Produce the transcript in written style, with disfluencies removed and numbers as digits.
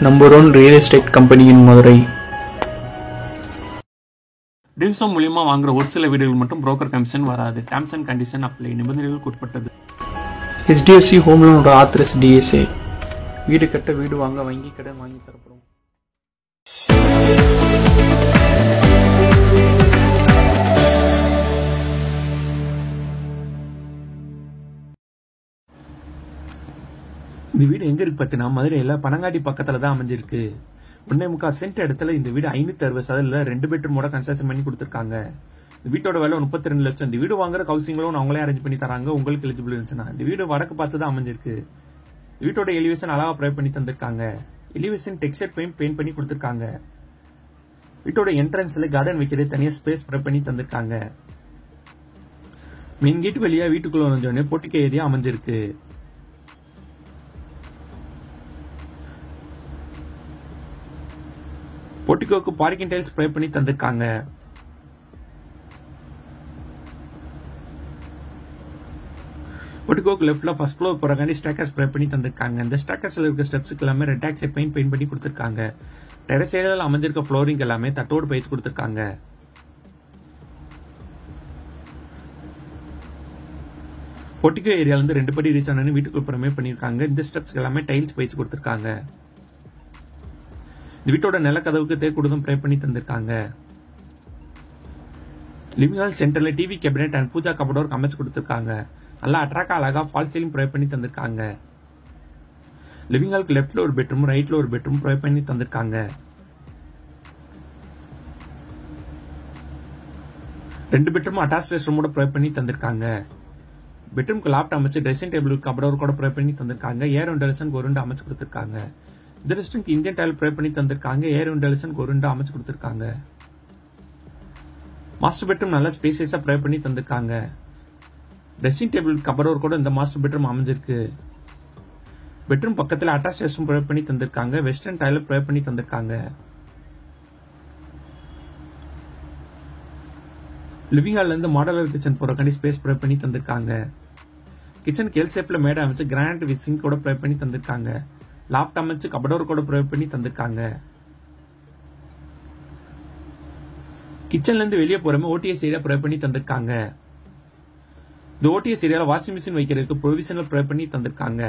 Number 1 real estate company in Madurai. Dreams Home மூலியமாக வாங்குற ஒரு சில வீடுகள் மட்டும் புரோக்கர் கமிஷன் வராது. Terms and condition apply. நிபந்தனைகளுக்கு உட்பட்டது. HDFC ஹோம் லோனோட ஆத்தரைஸ் DSA. வீடு கட்ட, வீடு வாங்க வங்கி கடன் வாங்கி தரப்படும். இந்த வீடு எங்க இருக்கு பார்த்தீங்கன்னா, மதுரையில பனங்காடி பக்கத்துல தான் அமைஞ்சிருக்கு. 1.25 சென்ட் இடத்துல இந்த வீடு 560 2 பெட்ரூமோட கன்ஸ்ட்ரக்ஷன் பண்ணி கொடுத்துருக்காங்க. இந்த வீட்டோட விலை 32 லட்சம். இந்த வீடு வாங்குற ஹவுசிங் லோன் அவங்களே அரேஞ்ச் பண்ணி தராங்க. உங்களுக்கு எலிஜிபிள் இருந்துச்சுன்னா. இந்த வீடு வடக்கு பார்த்து தான் அமைஞ்சிருக்கு. வீட்டோட எலிவேஷன் அழகா ப்ரொவைட் பண்ணி தந்திருக்காங்க. எலிவேஷன் டெக்ஸ்சர் பெயிண்ட் பண்ணி கொடுத்துருக்காங்க. வீட்டோட என்ட்ரன்ஸ்ல கார்டன் வைக்கிறது தனியா ஸ்பேஸ் ப்ரொவைட் பண்ணி தந்திருக்காங்க. மெயின் கேட் வழியா வீட்டுக்குள்ள வந்தோடனே போர்ட்டிகோ ஏரியா அமைஞ்சிருக்கு. போர்ட்டிகோக்கு பார்க்கிங் டைல்ஸ் ப்ரொவைட் பண்ணி தந்திருக்காங்க. போர்ட்டிகோக்கு லெஃப்ட்ல ஃபர்ஸ்ட் ஃப்ளோர் போறக்காண்டி ஸ்டேக்கர்ஸ் ப்ரொவைட் பண்ணி தந்திருக்காங்க. இந்த ஸ்டேக்கர்ஸ்ல இருக்க ஸ்டெப்ஸ்க்கு எல்லாமே ரெட் ஆக்சைட் பெயிண்ட் பண்ணி கொடுத்திருக்காங்க. டெரஸ் ஏரியால அமைஞ்சிருக்க ஃப்ளோரிங் எல்லாமே தட்டோடு பயிற்சி கொடுத்திருக்காங்க. போர்ட்டிகோ ஏரியால இருந்து 2 படி ரீச் ஆனு வீட்டுக்குள்ள புறமே பண்ணிருக்காங்க. இந்த ஸ்டெப்ஸ் எல்லாமே டைல்ஸ் பயிற்சி கொடுத்திருக்காங்க. இந்த வீட்டோட நிலக்கதவுக்கு தேக்குடுதும் ப்ரே பண்ணி தந்திருக்காங்க. லிவிங் ஹால் சென்டர்ல TV cabinet and pooja cupboard அமைச்சு கொடுத்திருக்காங்க. நல்லா அட்ராக்டா அழகா ஃபால் சீலிங் ப்ரொவைட் பண்ணி தந்திருக்காங்க. லிவிங் ஹாலுக்கு லெஃப்ட்ல ஒரு பெட்ரூம், ரைட்ல ஒரு பெட்ரூம் ப்ரொவைட் பண்ணி தந்திருக்காங்க. 2 பெட்ரூம் அட்டாச் ரெஸ்ட்ரூமோட ப்ரொவைட் பண்ணி தந்திருக்காங்க. பெட்ரூம்க்கு லாப்ட் அமைச்சு ட்ரெஸ்ஸிங் டேபிள் கபோர்ட் கூட ப்ரொவைட் பண்ணி தந்திருக்காங்க. ஏர் வென்டிலேஷன் ஒரு அமைச்சு கொடுத்திருக்காங்க. இந்த ரெஸ்ட்ரூம்க்கு இந்தியன் டைல் ப்ரொவைட் பண்ணி தந்திருக்காங்க. ஏர் வென்டிலேஷன் ஒரு அமைச்சு கொடுத்திருக்காங்க. மாஸ்டர் பெட்ரூம் நல்ல ஸ்பேசியஸா ப்ரொவைட் பண்ணி தந்திருக்காங்க. ட்ரெஸ்ஸிங் டேபிள் கபோர்ட் கூட இந்த மாஸ்டர் பெட்ரூம் அமைஞ்சிருக்கு. பெட்ரூம் பக்கத்துல அட்டாச் ரெஸ்ட்ரூம் ப்ரொவைட் பண்ணி தந்திருக்காங்க. வெஸ்டர்ன் டைல் ப்ரொவைட் பண்ணி தந்திருக்காங்க. லிவிங் ஹால்ல இருந்து மாடலர் கிச்சன் போறக்காண்டி ஸ்பேஸ் ப்ரொவைட் பண்ணி தந்திருக்காங்க. கிச்சன் கேல் ஷேப்ல மேடை அமைச்சு கிரானைட் வித் சிங்க் கூட ப்ரொவைட் பண்ணி தந்திருக்காங்க. லாஃப்ட் அமைச்சு கபோர்ட் கூட ப்ரொவைட் பண்ணி தந்திருக்காங்க. கிச்சன்ல இருந்து வெளியே போறமே ஓடிஎஸ் ஏரியா ப்ரொவைட் பண்ணி தந்திருக்காங்க. இந்த ஓடிஎஸ் ஏரியால வாஷிங் மிஷின் வைக்கிறதுக்கு ப்ரொவிஷனல் ப்ரொவைட் பண்ணி தந்திருக்காங்க.